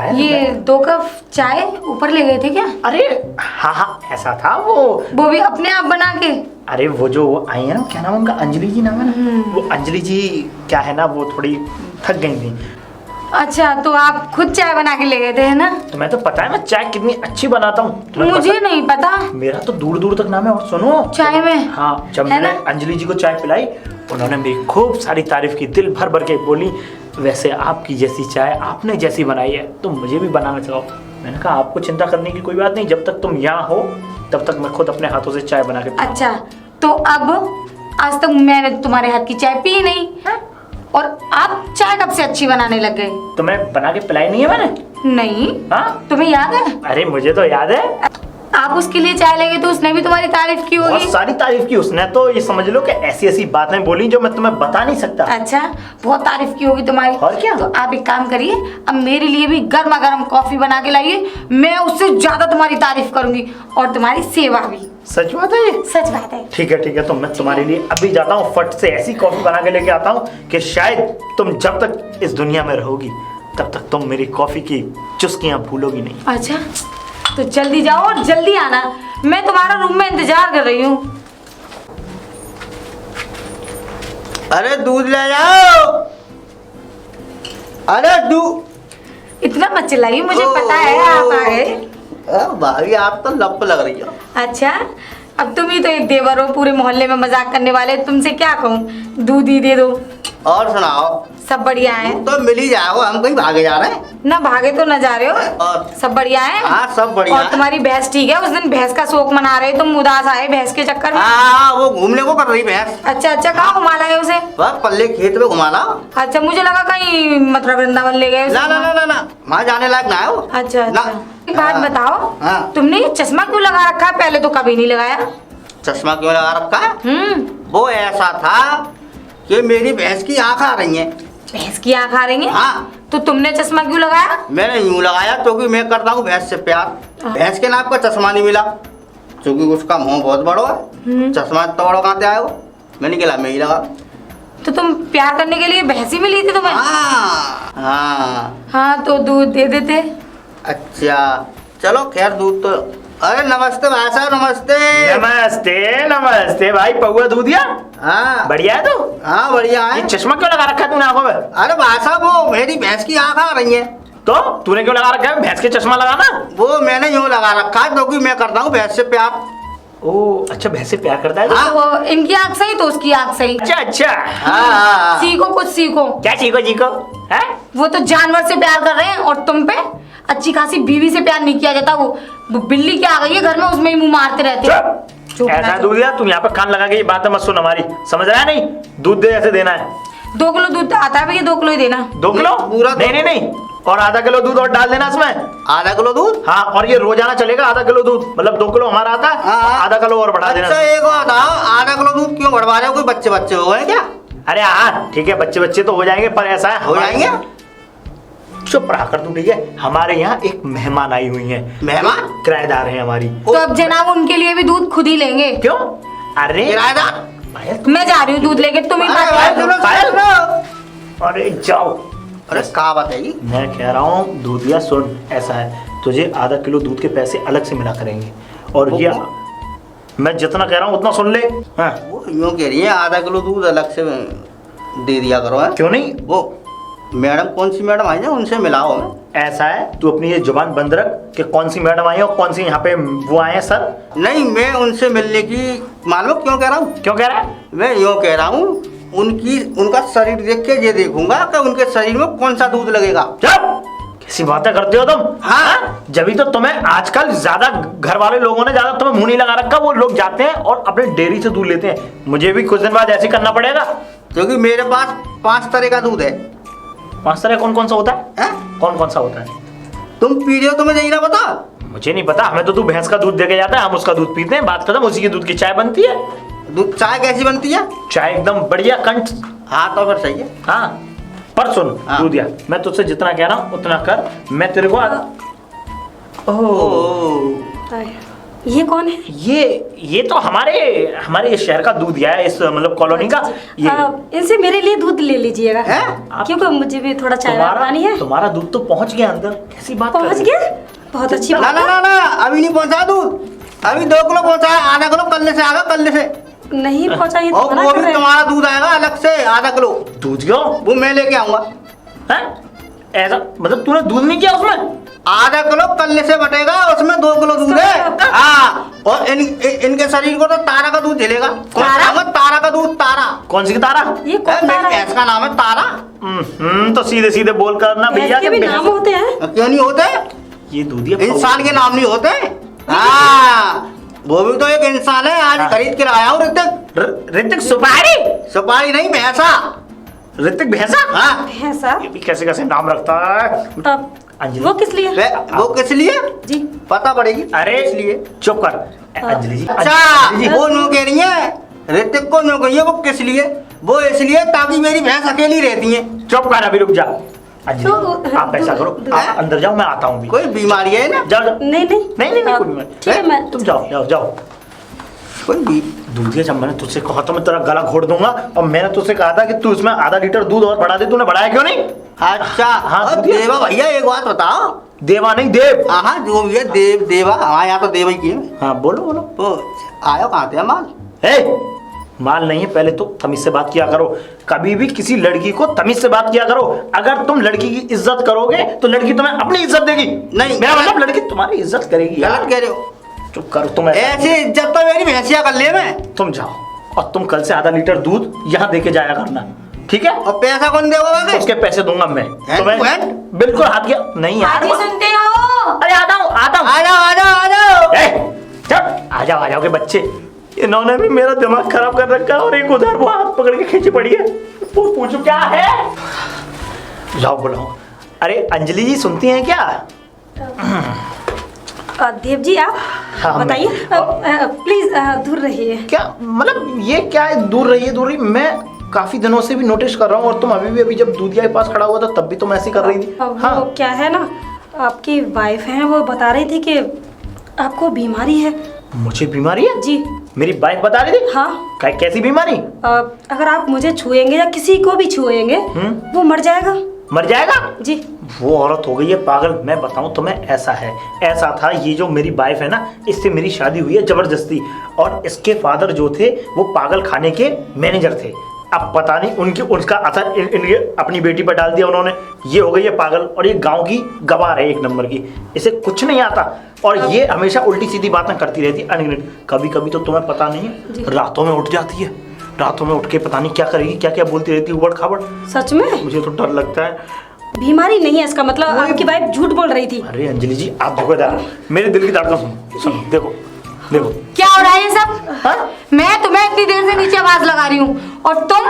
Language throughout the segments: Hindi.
चाय ये 2 कप चाय ऊपर ले गए थे क्या? अरे हाँ हाँ ऐसा था वो भी अपने आप बना के? अरे वो जो आई है ना, क्या नाम उनका, अंजलि जी नाम है ना, वो अंजलि जी क्या है ना, वो थोड़ी थक गई थी। अच्छा, तो आप खुद चाय बना के ले गए थे, है ना? तुम्हें तो पता है मैं चाय कितनी अच्छी बनाता हूँ। मुझे नहीं पता। मेरा तो दूर दूर तक नाम है। और सुनो चाय में? हाँ, जब है मैंने ना? अंजलि जी को चाय पिलाई, उन्होंने मेरी खूब सारी तारीफ की, दिल भर भर के बोली वैसे आपकी जैसी चाय आपने जैसी बनाई है तो मुझे भी बनाना चाहो। मैंने कहा आपको चिंता करने की कोई बात नहीं, जब तक तुम यहाँ हो तब तक मैं खुद अपने हाथों से चाय बना के पीऊंगा। अच्छा, तो अब आज तक मैंने तुम्हारे हाथ की चाय पी नहीं है? और आप चाय कब से अच्छी बनाने लग गए? तुम्हें बना के पिलाई नहीं है मैंने? नहीं। हाँ, तुम्हें याद है? अरे मुझे तो याद है। आप उसके लिए चाय लेंगे तो उसने भी तुम्हारी तारीफ की बहुत होगी। सारी तारीफ की उसने, तो ये समझ लो कि ऐसी ऐसी बातें बोली जो मैं तुम्हें बता नहीं सकता। अच्छा, बहुत तारीफ की होगी तुम्हारी। और क्या? तो आप एक काम करिए, अब मेरे लिए भी गर्मा गर्म कॉफी बना के लाइए, मैं उससे ज्यादा तुम्हारी तारीफ करूंगी और तुम्हारी सेवा भी। सच बात है ये? सच बात है। ठीक है, तो मैं तुम्हारे लिए अभी जाता हूँ, फट से ऐसी कॉफी बना के लेके आता हूँ कि शायद तुम जब तक इस दुनिया में रहोगी तब तक तुम मेरी कॉफी की चुस्कियां भूलोगी नहीं। अच्छा, तो जल्दी जाओ और जल्दी आना, मैं तुम्हारा रूम में इंतजार कर रही हूँ। अरे दूध ले जाओ। अरे दूध। इतना मत चिल्लाइए, मुझे पता है आप आ गए। भाभी आप तो लप लग रही हो। अच्छा, अब तुम ही तो एक देवर हो, पूरे मोहल्ले में मजाक करने वाले, तुमसे क्या कहूँ, दूध ही दे दो। और सुनाओ। सब बढ़िया है? तो मिल ही जाओ, हम कहीं भागे जा रहे हैं? ना भागे तो ना जा रहे हो। और सब बढ़िया है? हाँ सब बढ़िया और है। तुम्हारी भैंस ठीक है? उस दिन भैंस का शोक मना रहे, तुम उदास आए भैंस के चक्कर में। हाँ वो घूमने को कर रही भैंस। अच्छा, कहाँ घुमा लाए उसे? बस पल्ले खेत में घुमा लाओ। अच्छा, मुझे लगा कहीं मथुरा वृंदावन ले गए उसे। ना वहाँ जाने लायक ना है वो। अच्छा, एक बात हाँ। बताओ, हाँ। तुमने ये चश्मा क्यों लगा रखा है? पहले तो कभी नहीं लगाया। चश्मा क्यों लगा रखा है? वो ऐसा था कि मेरी भैंस की आँख आ रही है। भैंस की आँख आ रही है? हाँ। तो तुमने चश्मा क्यों लगाया? मैंने यूं लगाया क्योंकि मैं करता हूँ भैंस से प्यार। भैंस के नाप का चश्मा नहीं मिला क्योंकि उसका मुंह बहुत बड़ा है। चश्मा इतना बड़ा कहाँ से आया वो? मैंने कहा मैं ही लगा। तो तुम प्यार करने के लिए भैंस ही मिली थी तुम्हें? हाँ, तो दूध दे देते। अच्छा चलो खैर दूध तो। अरे नमस्ते भाई साहब, नमस्ते। नमस्ते भाई, पौआ दूधिया। हाँ बढ़िया है तू? हाँ बढ़िया है। ये चश्मा क्यों लगा रखा है तूने आंखों में? अरे भाई साहब वो मेरी भैंस की आँख आ रही है। तो तूने क्यों लगा रखा है भैंस के चश्मा लगाना? वो मैंने यूं लगा रखा है क्योंकि मैं करता हूँ भैंस से प्यार। ओ अच्छा, भैंस से प्यार करता है तू? हाँ। तो इनकी आँख सही तो उसकी आँख सही। अच्छा हाँ। सीखो, कुछ सीखो। क्या सीखो है? वो तो जानवर से प्यार कर रहे हैं और तुम पे अच्छी खासी बीवी से प्यार नहीं किया जाता। वो बिल्ली क्या आ गई है घर में, उसमें ही मुंह मारते रहते हो। चुप ऐसा ना दूध दिया, तू यहाँ पे कान लगा के ये बातें मत सुन हमारी, समझ रहा है? नहीं, दूध दे ऐसे देना है। 2 किलो दूध आता है भैया, 2 किलो ही देना। 2 किलो? पूरा नहीं, और आधा किलो दूध और डाल देना इसमें। आधा किलो दूध? हाँ, और ये रोजाना चलेगा आधा किलो दूध, मतलब 2 किलो हमारा आता है, हाँ। आधा किलो और बढ़ा देना। अच्छा एक बात बताओ, आधा किलो दूध क्यों बढ़वा रहे हो? कोई बच्चे हो गए क्या? अरे हाँ ठीक है, बच्चे तो हो जाएंगे, पर ऐसा है हो जाएंगे? चुप रहा कर तू, ठीक है? हमारे यहाँ एक मेहमान आई हुई है। मेहमान? किराएदार है हमारी। तो अब जनाब उनके लिए भी दूध खुद ही लेंगे। क्यों? अरे किराएदार? मैं जा रही हूँ दूध लेके, तुम ही अरे जाओ। अरे कहा बताइए? मैं कह रहा हूँ दूधिया सुन, ऐसा है, तुझे आधा किलो दूध के पैसे अलग से मिला करेंगे। और ये मैं जितना कह रहा हूँ उतना सुन ले। हाँ। वो यूँ कह रही है आधा किलो दूध अलग से दे दिया करो है? क्यों नहीं? वो मैडम कौन सी मैडम आई ना, उनसे मिलाओ हमें। ऐसा है, तू अपनी ये जुबान बंद रख कि कौन सी मैडम आई है और कौन सी यहाँ पे वो आए हैं सर। नहीं मैं उनसे मिलने की मालूम क्यों कह रहा हूँ? क्यों कह रहा है? मैं यूँ कह रहा हूँ उनका शरीर देख के ये देखूंगा कि उनके शरीर में कौन सा दूध लगेगा। चुप! कैसी बातें करते हो तुम? हाँ। जब तो तुम्हें आजकल ज्यादा घर वाले लोगों ने ज्यादा तुम्हें मुंह नहीं लगा रखा, वो लोग जाते हैं और अपने डेयरी से दूध लेते हैं। मुझे भी कुछ दिन बाद ऐसे करना पड़ेगा क्योंकि मेरे पास 5 तरह का दूध है। 5 तरह कौन सा होता है? कौन सा होता है? तुम पी रहे हो, तुम्हें नहीं ना पता? मुझे नहीं पता, हमें तो तू भैंस का दूध देके जाता है, हम उसका दूध पीते हैं, बात खत्म। उसी के दूध की चाय बनती है। दूध चाय कैसी बनती है? चाय एकदम बढ़िया कंठ। हाँ तो फिर सही है। हाँ, पर सुन हाँ। दूधिया, मैं तुझसे जितना कह रहा हूँ उतना कर। मैं तेरे को ये कौन है? ये तो हमारे शहर का दूध है, इस मतलब कॉलोनी का। ये इनसे मेरे लिए दूध ले लीजिएगा, हैं? क्योंकि मुझे भी थोड़ा चाय बनानी है। तुम्हारा दूध तो पहुंच गया अंदर, कैसी बात कर पहुंच रही गया? बहुत अच्छी ना बात ना है। ना ना, अभी नहीं पहुंचा दूध, अभी 2 किलो पहुंचा है, आधा किलो कल से आएगा, कल से। नहीं पहुंचाइए तो और मना वो कर भी रहे हैं। तुम्हारा दूध आएगा अलग से, आधा किलो। दूध क्यों? वो मैं लेके आऊंगा। हैं? ऐसा मतलब तूने दूध नहीं किया उसमें? आधा किलो कल से बटेगा, उसमें 2 किलो दूध है। हाँ, और इनके शरीर को तो तारा का दूध झेलेगा। तारा का दूध, तारा। कौन सी तारा? ये कौन मेरी तारा है? भैंस का नाम है तारा। तो सीधे सीधे बोल करना भैया भैंस के भी नाम होते हैं। क्यों नहीं होते? ये दूधिया इंसान के नाम नहीं होते। हाँ, वो भी तो एक इंसान है। आज खरीद के लाया हूँ ऋतिक। ऋतिक सुपारी? सुपारी नहीं, भैंसा। ऋतिक भैंसा? हाँ, भैंसा? ये भी कैसे कैसे नाम रखता है। अब अंजलि। वो किस लिए? वो किस लिए? जी पता पड़ेगी। अरे इसलिए चुप कर अंजलि जी। अच्छा, अंजलि जी। वो नो कह रही है, ऋतिक को नो कही है। वो किस लिए? वो इसलिए ताकि मेरी भैंस अकेली रहती है। चुप कर, अभी रुक जा। अंजलि तो, आप ऐसा करो, आप अंदर जाओ, मैं आता हूँ। कोई बीमारी है ना? जाओ जाओ। नहीं नहीं कोई बीमारी। ठीक है, मैं तुम जाओ जाओ जाओ। कोई दूधिया, जब मैंने तुझसे कहा तो मैं तेरा गला घोट दूंगा, और मैंने तुझसे कहा था कि तू इसमें आधा लीटर दूध और बढ़ा दे, तूने बढ़ाया क्यों नहीं? अच्छा। हाँ, और दूधिया। देवा भैया एक बात बताओ। देवा नहीं, देव। हाँ, जो भी है देवा। हमारे यहाँ तो देवा ही की है। हाँ बोलो बोलो। तो आयो कहाँ थे माल? माल नहीं है, पहले तो तमीज से बात किया करो। कभी भी किसी लड़की को तमीज से बात किया करो। अगर तुम लड़की की इज्जत करोगे तो लड़की तुम्हें अपनी इज्जत देगी। नहीं, मेरा मतलब लड़की तुम्हारी इज्जत करेगी। गलत कह रहे हो। चुप करो तुम। ऐसी इज्जत तो मेरी भैंसिया कर ले मैं। तुम जाओ, और तुम कल से आधा लीटर दूध यहाँ देके जाया करना, ठीक है? और पैसा कौन देगा वैसे? उसके पैसे दूंगा मैं तुम्हें। बिल्कुल हाथ के नहीं यार। हाजी सुनते हो? अरे आता हूँ। आ जाओ आ जाओ आ जाओ। आ जाओ के बच्चे। इन्होंने भी मेरा दिमाग खराब कर रखा है, और एक उधर वो हाथ पकड़ के खींची पड़ी है। पूछो क्या है? जाओ बुलाओ। अरे अंजलि जी सुनती हैं क्या? देव जी आप हाँ, मैं- बताइए। प्लीज दूर रहिए। क्या मतलब ये क्या है? दूर रहिए दूर रही। मैं काफी दिनों से भी नोटिस कर रहा हूँ, और तुम अभी जब दूधिया के पास खड़ा हुआ था तब भी तुम ऐसी कर रही थी। वो क्या है ना, आपकी वाइफ है, वो बता रही थी कि आपको बीमारी है। मुझे बीमारी है? जी मेरी वाइफ बता रही थी? हाँ। कैसी बीमारी? अगर आप मुझे छुएंगे या किसी को भी छुएंगे वो मर जाएगा। मर जाएगा? जी। वो औरत हो गई है पागल। मैं बताऊं तुम्हें, ऐसा है, ऐसा था। ये जो मेरी वाइफ है ना, इससे मेरी शादी हुई है जबरदस्ती, और इसके फादर जो थे वो पागल खाने के मैनेजर थे। अब पता नहीं उनका असर इनके अपनी बेटी पर डाल दिया उन्होंने। ये हो गई है पागल, और ये गांव की गवार है एक नंबर की। इसे कुछ नहीं आता, और ये हमेशा उल्टी सीधी बातें करती रहती है अनगिनत। कभी कभी तो तुम्हें पता नहीं है, रातों में उठ जाती है, रातों में उठ के पता नहीं क्या करेगी, क्या क्या बोलती रहती है, उबड़ खाबड़। सच में? मुझे तो डर लगता है। बीमारी नहीं है इसका मतलब, आपकी वाइफ झूठ बोल रही थी। अरे अंजलि जी, आप देखो इधर, मेरे दिल की धड़कन सुनो, देखो देखो। क्या हो रहा है ये सब? हाँ? मैं तुम्हें इतनी देर से नीचे आवाज लगा रही हूँ, और तुम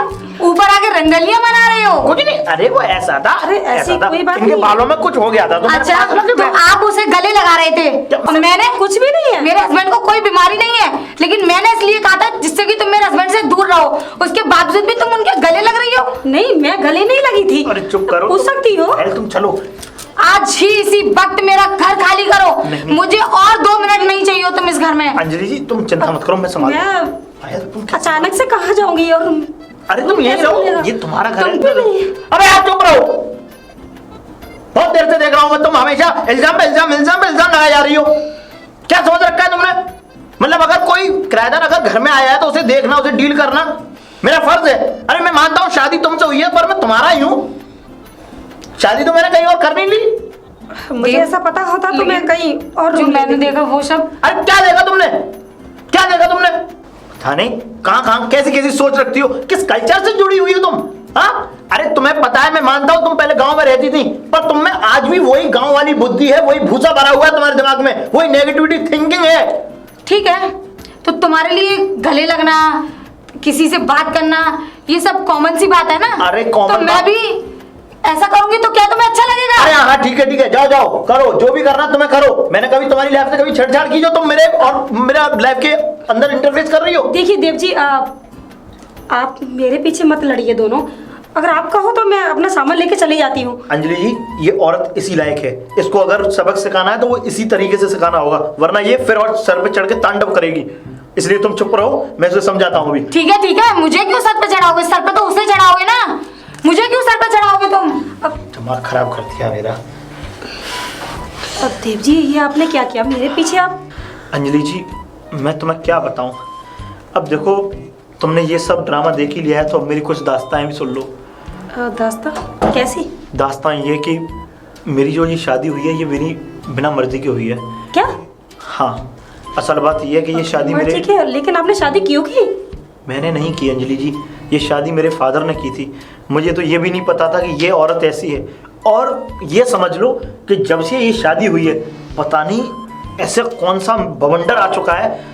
ऊपर आके रंगलियां बना रहे हो। कुछ नहीं, अरे वो ऐसा था। अरे ऐसी ऐसा था, कोई बात इनके नहीं। बालों में कुछ हो गया था तो मैंने अच्छा, पता लगा कि तो मैं- आप उसे गले लगा रहे थे, और मैंने कुछ भी नहीं है। मेरे हस्बैंड को कोई बीमारी नहीं है, लेकिन मैंने इसलिए कहा था जिससे कि तुम मेरे हस्बैंड से दूर रहो। उसके बावजूद भी तुम उनके गले लग रही हो। नहीं, मैं गले नहीं लगी थी। अरे चुप करो। पूछ सकती हो। पहले तुम चलो। आज ही इसी वक्त मेरा घर खाली करो। नहीं। मुझे और 2 मिनट नहीं चाहिए हो तुम इस घर में। अंजलि जी तुम चिंता मत करो, मैं संभाल। मैं अरे तुम क्या- अचानक से कहाँ जाऊंगी? और अरे तुम यहीं रहो, बोलेगा? ये तुम्हारा घर तुम भी नहीं। है। अरे आप चुप रहो, बहुत देर से देख रहा हूँ मैं। तुम हमेशा इल्जाम पे इल्जाम इल्जाम पे इल्जाम लगाई जा रही हो। क्या समझ रखा है तुमने? मतलब अगर कोई किराएदार अगर घर में आया है तो उसे देखना, उसे डील करना मेरा फर्ज है। अरे मैं मानता हूँ शादी तुमसे हुई है, पर मैं तुम्हारा ही हूँ। शादी तो मैंने कहीं और कर नहीं ली। मुझे ऐसा पता होता तो मैं कहीं और जो मैंने देखा वो सब। अरे क्या देखा तुमने? क्या देखा तुमने? था नहीं, कहाँ कैसी कैसी सोच रखती हो, किस कल्चर से जुड़ी हुई हो तुम? हाँ, अरे तुम्हें पता है, मैं मानता हूँ तुम पहले गांव में रहती थी, पर तुम में आज भी वही गांव वाली बुद्धि है, वही भूसा भरा हुआ है तुम्हारे दिमाग में, वही नेगेटिविटी थिंकिंग है। ठीक है, तो तुम्हारे लिए गले लगना, किसी से बात करना, ये सब कॉमन सी बात है ना। अरे common तो मैं बात- भी ऐसा करूंगी तो क्या तुम्हें अच्छा लगेगा? अरे हाँ ठीक है, जाओ जाओ करो, जो भी करना तुम्हें करो। मैंने कभी तुम्हारी लाइफ से कभी छेड़छाड़ की जो तुम मेरे और मेरा लाइफ के अंदर इंटरफेस कर रही हो? देखिए देव जी, आप मेरे पीछे मत लड़िए दोनों। अगर आप कहो तो मैं अपना सामान लेके चली जाती हूँ। अंजलि जी, ये औरत इसी लायक है। इसको अगर सबक सिखाना है तो वो इसी तरीके से सिखाना होगा, वरना ये फिर और सर पे चढ़ के तांडव करेगी। इसलिए तुम चुप रहो, मैं उसे समझाता हूँ अभी। ठीक है, मुझे क्यों सर पे चढ़ाओगे? सर पे तो उसे चढ़ाओगे ना, मुझे क्यों सर पे चढ़ाओगे तुम? अब दिमाग खराब कर दिया मेरा। देव जी, ये आपने क्या किया मेरे पीछे आप? अंजलि जी, मैं तुम्हें क्या बताऊं। अब देखो, तुमने ये सब ड्रामा देख ही लिया है तो अब मेरी कुछ दास्तां भी सुन लो। दास्तां कैसी? दास्तां ये कि मेरी जो ये शादी हुई है ये मेरी बिना मर्जी की हुई है। क्या? हाँ, असल बात ये है कि ये शादी मर्जी मेरे की? लेकिन आपने शादी क्यों की? मैंने नहीं की अंजलि जी, ये शादी मेरे फादर ने की थी। मुझे तो ये भी नहीं पता था कि ये औरत ऐसी है। और ये समझ लो कि जब से ये शादी हुई है, पता नहीं ऐसे कौन सा बवंडर आ चुका है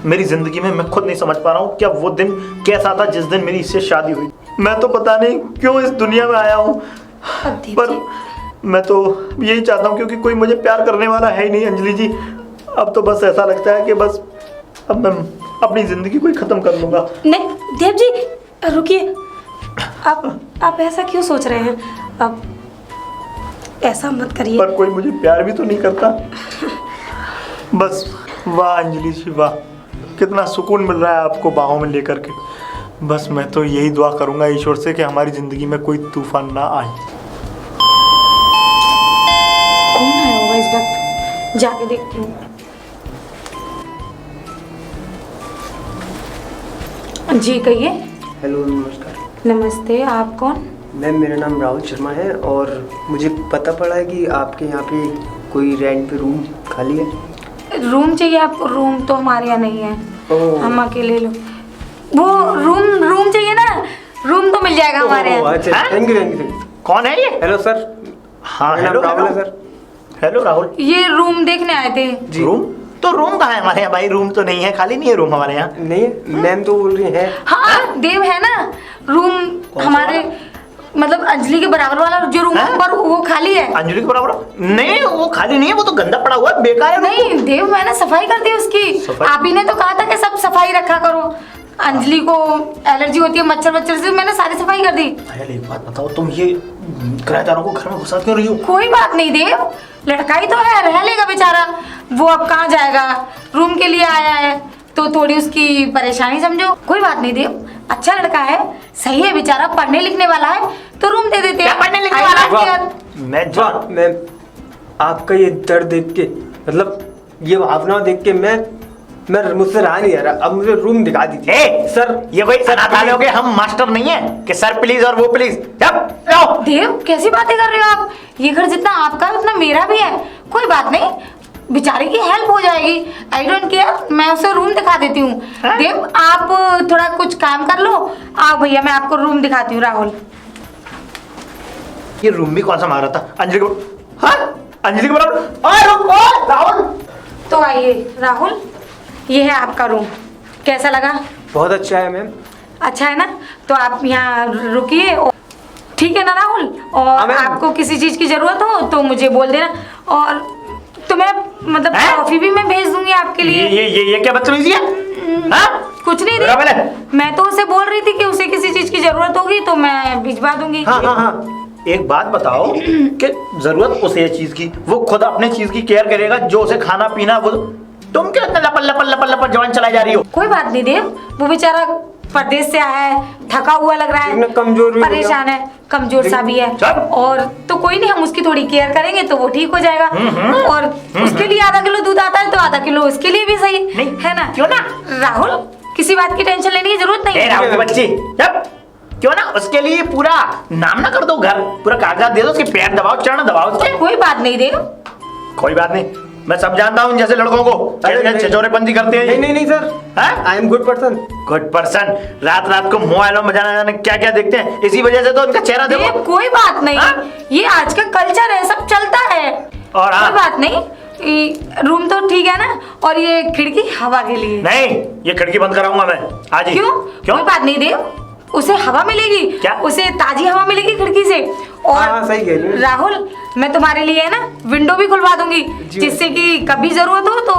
मेरी ज़िंदगी में। मैं खुद नहीं समझ पा रहा हूँ क्या वो दिन कैसा था जिस दिन मेरी इससे शादी हुई। मैं तो पता नहीं क्यों इस दुनिया में आया हूँ, पर मैं तो यही चाहता हूँ क्योंकि कोई मुझे प्यार करने वाला है ही नहीं अंजलि जी। अब तो बस ऐसा लगता है कि बस अब मैं अपनी ज़िंदगी को ही ख़त्म कर लूँगा। नहीं देव जी, रुकिए। आप ऐसा क्यों सोच रहे हैं? अब ऐसा मत करिए। पर कोई मुझे प्यार भी तो नहीं करता। बस वाह अंजलि जी वाह, कितना सुकून मिल रहा है आपको बाहों में लेकर के। बस मैं तो यही दुआ करूंगा ईश्वर से कि हमारी ज़िंदगी में कोई तूफान ना आए। कौन आया होगा इस वक्त? जाके देखती हूँ। जी कहिए। हेलो, नमस्कार। नमस्ते, आप कौन? मैम, मेरा नाम राहुल शर्मा है और मुझे पता पड़ा है कि आपके यहाँ पे कोई रेंट पे रूम खाली है। रूम चाहिए आपको? रूम तो हमारे यहाँ नहीं है, ओह। हम अकेले लोग। वो रूम चाहिए ना, रूम तो मिल जाएगा हमारे यहाँ। अच्छा, हाँ? Thank you. कौन है ये? Hello sir. हाँ मेरा हेलो नाम राहुल है हेलो। सर। हेलो राहुल। ये रूम देखने आए थे। जी। रूम तो रूम कहाँ है हमारे यहाँ भाई? रूम तो नहीं है, खाली नहीं है रूम हमारे यहाँ। नहीं है मैम, तो बोल रही है। हाँ देव है ना, रूम हमारे मतलब अंजलि के बराबर वाला जो रूम हाँ? पर वो खाली है। अंजलि के बराबर? नहीं, वो खाली नहीं है, वो तो गंदा पड़ा हुआ है, बेकार है। नहीं देव, मैंने सफाई कर दी उसकी। सफाई? आप ही ने तो कहा था कि सब सफाई रखा करो, अंजलि को एलर्जी होती है मच्छर वच्छर से। मैंने सारी सफाई कर दी। अरे एक बात बताओ, तुम ये किराएदारों को घर में घुसा क्यों रही हो? कोई बात नहीं देव, लड़का ही तो है, रह लेगा बेचारा। वो अब कहाँ जाएगा, रूम के लिए आया है तो थोड़ी उसकी परेशानी समझो। कोई बात नहीं देव, अच्छा लड़का है, सही है बेचारा, पढ़ने लिखने वाला है, तो रूम दे देते हैं। क्या पढ़ने लिखने वाला है? वाह। मैं वाह मैम, आपका ये दर्द देख के, मतलब ये भावना देख के मैं मुझसे रहा नहीं जा रहा। अब मुझे रूम दिखा दीजिए। ए, सर, ये कोई अनाथालयों के हम मास्टर नहीं है कि सर प्लीज और वो प्लीज। जाओ। देव कैसी बातें कर रहे हो आप? ये घर जितना आपका है उतना मेरा भी है। कोई बात नहीं, बेचारे की हेल्प हो जाएगी। आई डोंट केयर, मैं उसे रूम दिखा देती हूँ। देव आप थोड़ा कुछ काम कर लो, आओ भैया मैं आपको रूम दिखाती हूँ। राहुल, ये रूम भी कौन सा मारा था? अंजलि को? हाँ, अंजलि के बराबर। ओए रुक, ओए राहुल। तो आइए राहुल, ये है आपका रूम। कैसा लगा? बहुत अच्छा है मैम। अच्छा है ना? तो आप यहाँ रुकिए, ठीक है ना राहुल? और मैम। आपको किसी चीज की जरूरत हो तो मुझे बोल देना, और तुम्हें मतलब हैं? कॉफी भी मैं भेज दूंगी आपके लिए। ये क्या बदतमीजी है? हाँ? कुछ नहीं मेरा वाला? दी, मैं तो उसे बोल रही थी कि उसे किसी चीज की जरूरत होगी तो मैं भिजवा दूंगी। हाँ हाँ हाँ। एक बात बताओ कि जरूरत उसे चीज की, वो खुद अपने चीज की केयर करेगा, जो उसे खाना पीना वो। तुम क्यों इतना लपल लपल लपल लपल जवान चलाई जा रही हो? कोई बात नहीं देव, वो बेचारा परदेश से आया है, थका हुआ लग रहा इतना है, कमजोर भी परेशान है, कमजोर सा भी है। चल। और तो कोई नहीं, हम उसकी थोड़ी केयर करेंगे तो वो ठीक हो जाएगा। और उसके लिए आधा किलो दूध आता है तो आधा किलो उसके लिए भी सही नहीं, है ना? क्यों ना? राहुल, किसी बात की टेंशन लेने की जरूरत नहीं ए है। राहुल की बच्ची, जब क्यों ना उसके लिए पूरा नाम ना कर दो, घर पूरा कागजात दे दो, उसके पैर दबाओ, चरण दबाओ उसके। कोई बात नहीं देव। कोई बात नहीं, मैं सब जानता हूँ जैसे लड़कों को नहीं। छिछोरेपंती करते हैं। नहीं नहीं नहीं सर, हाँ? I am good person. Good person. रात रात को मोबाइलों में जाने क्या क्या देखते हैं, इसी वजह से तो उनका चेहरा देव देखो। कोई बात नहीं, हाँ? ये आज का कल्चर है, सब चलता है। और हाँ? कोई बात नहीं, रूम तो ठीक है ना? और ये खिड़की हवा के लिए। नहीं, ये खिड़की बंद कराऊंगा मैं आज ही। क्यों? क्यों? कोई बात नहीं देव, उसे हवा मिलेगी। क्या? उसे ताजी हवा मिलेगी खिड़की से। हाँ, सही कह रही हो। राहुल, मैं तुम्हारे लिए है ना विंडो भी खुलवा दूंगी, जी। जिससे कि कभी जरूरत हो तो।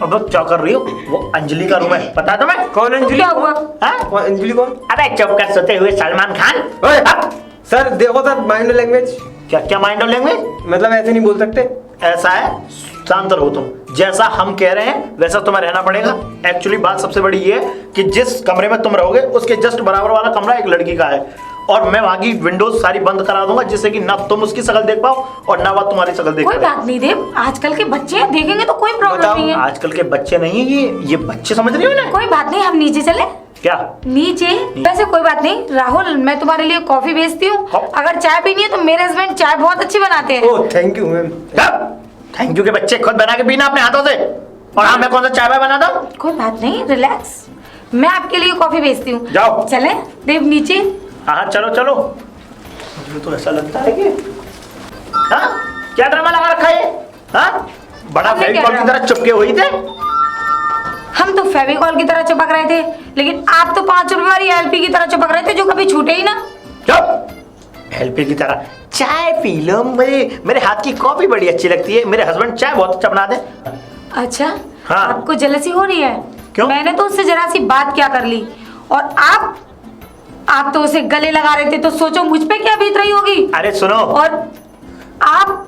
अब क्या कर रही हो? वो अंजलि का रूम है, पता है तुम्हें? कौन तो अंजलि? क्या हुआ? हाँ? कौन अंजलि कौन? अबे चुप कर, सोते हुए सलमान खान। ओए, हाँ? सर देखो सर, माइंड लैंग्वेज, क्या क्या माइंड लैंग्वेज? मतलब ऐसे नहीं बोल सकते। ऐसा है, शांत रहो तुम। जैसा हम कह रहे हैं वैसा तुम्हें रहना पड़ेगा। एक्चुअली बात सबसे बड़ी ये है कि जिस कमरे में तुम रहोगे उसके जस्ट बराबर वाला कमरा एक लड़की का है, और मैं वहां की विंडोज सारी बंद करा दूंगा, जिससे कि ना तुम उसकी शक्ल देख पाओ और ना वह तुम्हारी शक्ल देख कोई पाए। बात नहीं देव, आजकल के बच्चे हैं, देखेंगे तो कोई प्रॉब्लम बताओ, नहीं है। आजकल के बच्चे नहीं है ये बच्चे, समझ रही हो ना? कोई बात नहीं, हम नीचे चले। क्या? नीचे? वैसे कोई बात नहीं राहुल, मैं तुम्हारे लिए कॉफी भेजती हूँ। हाँ। अगर चाय पीनी है तो मेरे हस्बैंड चाय बहुत अच्छी बनाते हैं। Oh thank you ma'am. Thank you के बच्चे खुद बना के पीना अपने हाथों से, और हाँ मैं कौन सा चाय बनाता हूँ? कोई बात नहीं, रिलैक्स, मैं आपके लिए कॉफी भेजती हूँ। जाओ। चले देव नीचे। हाँ चलो चलो। मुझे तो ऐसा लगता है कि हाँ क्या ड्रामा लगा रखा है? हाँ बड़ा हमने क्या फेविकॉल की तरह चुपके हुई थे। हम तो फेविकॉल की तरह चिपक रहे थे, लेकिन आप तो 5 रुपए वाली एलपी की तरह चिपक रहे थे, जो कभी छूटे ही ना। चुप, हेल्पी की तरह चाय पी लो। मेरे हाथ की कॉफी बड़ी अच्छी लगती है, मेरे हस्बैंड चाय बहुत अच्छा बनाते हैं। अच्छा, हाँ। आपको जेलसी हो रही है? क्यों? मैंने तो उससे जरा सी बात क्या कर ली, और आप तो उसे गले लगा रहे थे, तो सोचो मुझ पे क्या बीत रही होगी। अरे सुनो। और आप,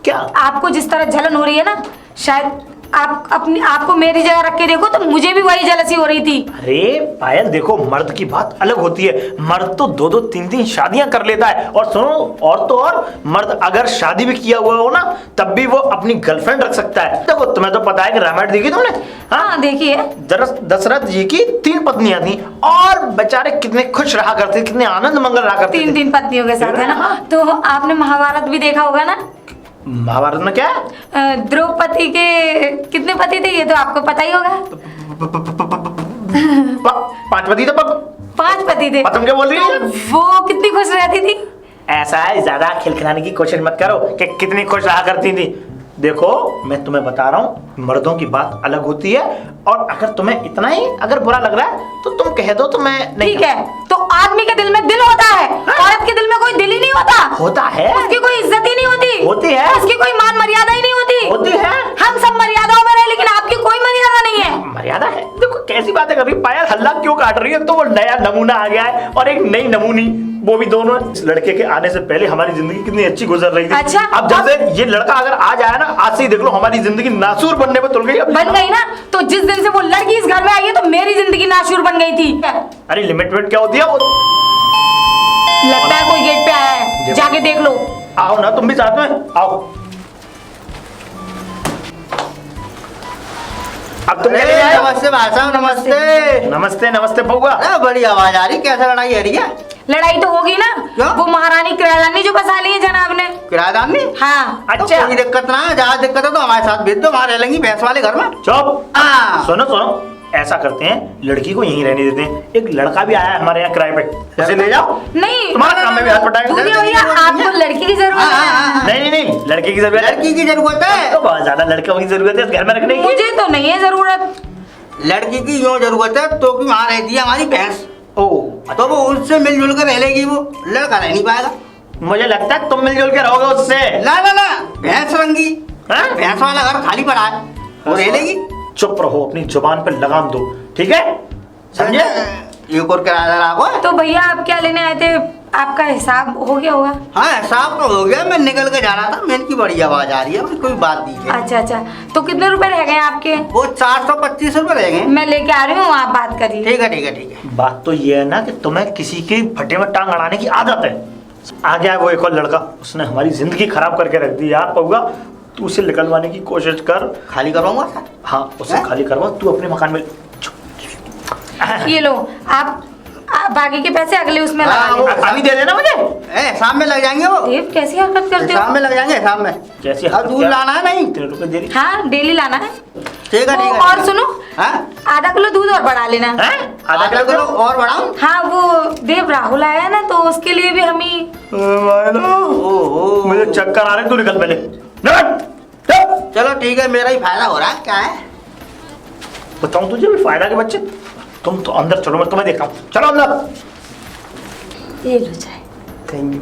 क्या? आपको जिस तरह जलन हो रही है ना, शायद आपको मेरी जगह रख के देखो तो मुझे भी वही जेलसी हो रही थी। अरे पायल देखो, मर्द की बात अलग होती है। मर्द तो 2-2 3-3 शादियां कर लेता है, और सुनो, और तो और मर्द अगर शादी भी किया हुआ हो ना, तब भी वो अपनी गर्लफ्रेंड रख सकता है। देखो तुम्हें तो पता है कि रामायण देखी तुमने? हाँ देखिए। दशरथ जी की 3 पत्नियां थी, और बेचारे कितने खुश रहा करते, कितने आनंद मंगल रहा करते थे। 3 पत्नियों के साथ है ना। तो आपने महाभारत भी देखा होगा ना? महाभारत में क्या है? द्रौपदी के कितने पति थे ये तो आपको पता ही होगा। 5 पति तो 5 पति थे। तुम क्या बोल रही हो? तो वो कितनी खुश रहती थी। ऐसा है, ज्यादा खिलखिलाने की कोशिश मत करो कि कितनी खुश रहा करती थी। देखो मैं तुम्हें बता रहा हूँ, मर्दों की बात अलग होती है, और अगर तुम्हें इतना ही अगर बुरा लग रहा है तो तुम कह दो, तो मैं नहीं। ठीक है, तो आदमी के दिल में दिल होता है, औरत के दिल में कोई दिल ही नहीं होता। होता है। उसकी कोई इज्जत ही नहीं होती। होती है। उसकी कोई मान मर्यादा ही नहीं होती। होती है। हम सब मर्यादाओं में रहे, लेकिन आपकी कोई मर्यादा नहीं है। मर्यादा है? देखो कैसी बातें कर रही है पायल, हल्ला क्यों काट रही है? तो वो नया नमूना आ गया है, और एक नई नमूनी, वो भी दोनों। इस लड़के के आने से पहले हमारी जिंदगी कितनी अच्छी गुजर रही थी। अच्छा, अब जब से ये लड़का अगर आ जाए ना, आज से ही देख लो हमारी जिंदगी नासूर बनने में तुल गई। बन गई ना, तो जिस दिन से वो लड़की इस घर में आई है तो मेरी जिंदगी नाशूर बन गई थी। अरे लिमिट वेट क्या होती है? लगता है कोई गेट पे आया है, जाके देख लो। आओ ना तुम भी साथ में आओ। अब तुम चले जाओ। नमस्ते भाई साहब, नमस्ते। नमस्ते नमस्ते बउआ। अरे बड़ी आवाज आ रही, कैसे लड़ाई हो रही है? लड़ाई तो होगी ना। क्यों? वो महारानी किरायानी जो बसा ली है जनाब ने। किराएदार नहीं? हाँ। तो अच्छा। कोई दिक्कत ना है, जहाँ दिक्कत है तो हमारे साथ भेज दो, वहाँ रह लेंगी भैंस वाले घर में। चुप। हाँ। सुनो सुनो, ऐसा करते हैं, लड़की को यहीं रहने देते हैं। एक लड़का भी आया है हमारे यहाँ किराए पे, उसे ले जाओ। नहीं, तुम्हारा काम में भी हाथ बटाएगा। दूधिया भैया, आपको लड़की की जरूरत है। नहीं नहीं नहीं, लड़के की जरूरत है। लड़की की जरूरत है। तो बहुत ज्यादा लड़कों की जरूरत है इस घर में रखने की। मुझे तो नहीं है जरूरत। लड़की की यूँ जरूरत है तो कि वहाँ रहती है हमारी भैंस, ओ, तो वो उससे मिलजुल कर रह लेगी, वो लड़का रह नहीं पाएगा। मुझे लगता है तुम मिलजुल के रहोगे उससे। ना ना ना, भैंस रंगी, हाँ? भैंस वाला घर खाली पड़ा है, वो रह लेगी। चुप रहो, अपनी जुबान पे लगाम दो, ठीक है? समझे? एक और किराएदार आपको है? तो भैया आप क्या लेने आए थे? आपका हिसाब हो गया होगा। हाँ हिसाब तो हो गया, मैं निकल के जा रहा था, मैंने की बड़ी आवाज आ रही है, कोई बात नहीं है। अच्छा अच्छा, तो कितने रुपए रह गए आपके? वो 425 रुपये रह गए। मैं लेके आ रही हूँ, आप बात करिए। ठीक है ठीक है ठीक है। बात तो ये है ना कि तुम्हें किसी के फटे में टांग अड़ाने की आदत है। आ गया है वो एक और लड़का, उसने हमारी जिंदगी खराब करके रख दी यार। पऊगा तू उसे निकलवाने की कोशिश कर। खाली करवाऊंगा सर? हाँ उसे हैं? खाली करवा, तू अपने मकान में। ये लो, आप बाकी के पैसे अगले उसमें लगा हाँ, लेना। अभी दे देना मुझे। ए शाम में लग जाएंगे वो, देव कैसी हरकत करते शाम हो? में लग जाएंगे, शाम में। कैसी अब हरकत दूध क्या? लाना है नहीं? 3 रुपए दे रही। हाँ डेली लाना है। ठीक है वो ठीक है। और सुनो, हाँ आधा किलो दूध और बढ़ा लेना। हैं? आधा आधा किलो किलो और बढ़ाऊं? हाँ वो देव राहुल आया है ना, तो उसके लिए भी हम ही। ओहो, मुझे चक्कर आ रहे, तू निकल पहले। निकल। चल। चलो ठीक है, मेरा ही फायदा हो रहा है, क्या है? बताऊं तुझे भी फायदा के बच्चे। तुम तो अंदर चलो, मैं तुम्हें देखता हूँ। चलो अंदर। ये लो चाय। Thank you.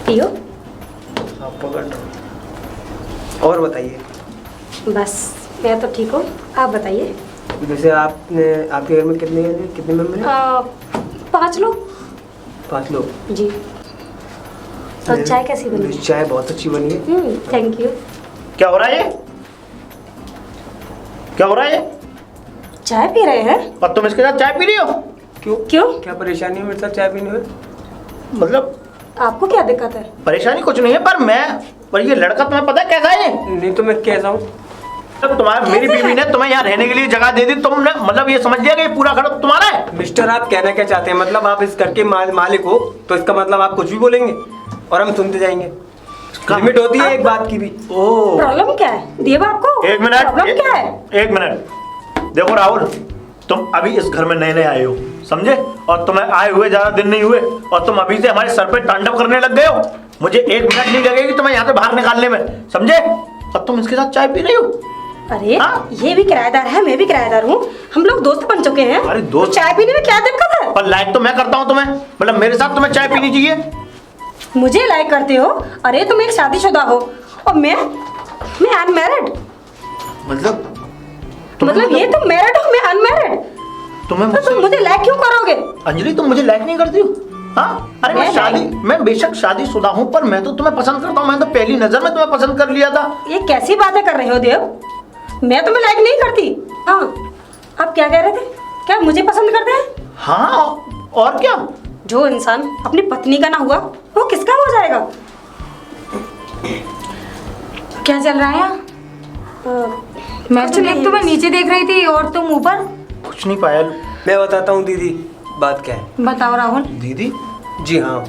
पियो। आप पकड़। और बताइए। बस मैं तो ठीक हूँ, आप बताइए। वैसे आपके घर में कितने मेंबर हैं? 5 लोग। 5 लोग। जी। और चाय कैसी बनी? चाय बहुत अच्छी बनी है। Thank you. क्या हो रहा है ये? क्या हो रहा है ये? चाय पी रहे हैं? और तुम इसके साथ चाय पी रही हो? क्यों? क्या परेशानी है मेरे साथ चाय पीने में? मतलब आपको क्या दिक्कत है? परेशानी कुछ नहीं है, पर ये लड़का तुम्हें पता है कैसा है? नहीं तो मैं कैसा हूँ? तुम्हारी मेरी बीवी ने तुम्हें यहाँ रहने के लिए जगह दे दी, तुमने मतलब ये समझ लिया कि ये पूरा घर तुम्हारा है? मिस्टर, आप कहना क्या चाहते हैं? मतलब आप इस घर के मालिक हो, तो इसका मतलब आप कुछ भी बोलेंगे और हम सुनते जाएंगे। लिमिट होती है एक बात की भी। ओह, प्रॉब्लम क्या है देव आपको? एक मिनट, प्रॉब्लम क्या है? एक मिनट। देखो राहुल, तुम अभी इस घर में नए नए आए हो, समझे? और तुम्हें आए हुए ज्यादा दिन नहीं हुए और तुम अभी से हमारे सर पे तांडव करने लग गए हो। मुझे 1 मिनट नहीं लगेगी तुम्हें यहाँ से बाहर निकालने में, समझे? और तुम इसके साथ चाय पी रही हो? अरे हाँ? ये भी किराएदार है, मैं भी किराएदार हूँ, हम लोग दोस्त बन चुके हैं। अरे दोस्त? तो चाय पीने में क्या दिक्कत है? पर लाइक तो मैं करता हूँ तुम्हें, मतलब मेरे साथ तुम्हें चाय पीनी चाहिए। मुझे लाइक करते हो? अरे तुम एक शादीशुदा हो और मैं अनमैरिड। मतलब ये तुम मैरिड हो, मैं अनमैरिड। तुम्हें तो तुम मुझे लाइक क्यों करोगे? अंजलि, तुम मुझे लाइक नहीं करती हो? हाँ, अरे मैं बेशक शादीशुदा हूँ, पर मैं तो तुम्हें पसंद करता हूँ। मैं तो पहली नजर में तुम्हें पसंद कर लिया था। ये कैसी बातें कर रहे हो देव? मैं तुम्हें लाइक नहीं करती। हाँ, आप क्या कह रहे थे? क्या मुझे पसंद करते हैं? हाँ, और क्या? जो इंसान अपनी पत्नी का ना हुआ वो किसका हो जाएगा? क्या चल रहा है यहाँ? मैं कुछ तो नहीं, तुम्हें नीचे देख रही थी और तुम ऊपर। कुछ नहीं पायल। मैं बताता हूँ दीदी, बात क्या है। बताओ राहुल। दीदी? जी हाँ,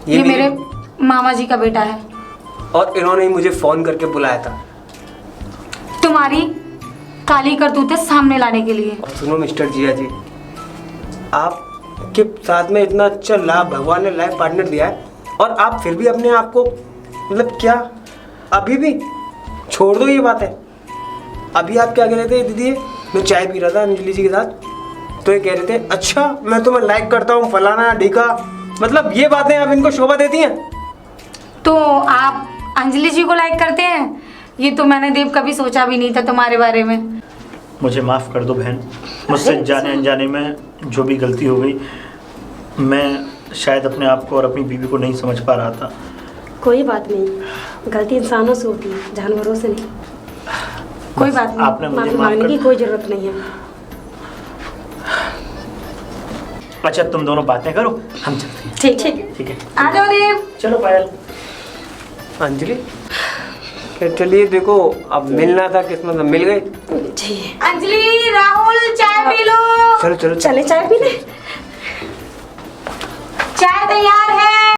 ये मेरे मामा जी का बेटा है। और इन्होंने ही मुझे फोन करके बुलाया था तुम्हारी काली करतूतें सामने लाने के लिए। और सुनो मिस्टर जिया जी, आपके साथ में इतना अच्छा लाभ भगवान ने लाइफ पार्टनर दिया है और आप फिर भी अपने आप को मतलब क्या अभी भी छोड़ दो ये बात है। अभी आप क्या कह रहे थे दीदी? मैं चाय पी रहा था अंजलि जी के साथ, तो ये कह रहे थे अच्छा मैं तुम्हें लाइक करता हूँ फलाना ढीका। मतलब ये बातें आप इनको शोभा देती हैं? तो आप अंजलि जी को लाइक करते हैं? ये तो मैंने देव कभी सोचा भी नहीं था तुम्हारे बारे में। मुझे माफ़ कर दो बहन, मुझसे जाने अनजाने में जो भी गलती हो गई। मैं शायद अपने आप को और अपनी बीवी को नहीं समझ पा रहा था। कोई बात नहीं, गलती इंसानों से होती है, जानवरों से नहीं। कोई बात नहीं, आपने मुझे माफी माफ मांगने की कर। कोई जरूरत नहीं है। अच्छा, तुम दोनों बातें करो, हम चलते हैं। ठीक ठीक है। ठीक है, आ जाओ देव। चलो पायल। अंजलि चलिए, देखो अब मिलना था किस्मत में मिल गई। जी अंजलि, राहुल, चाय पी लो। चलो चलो चले चाय पीने। चाय तैयार है।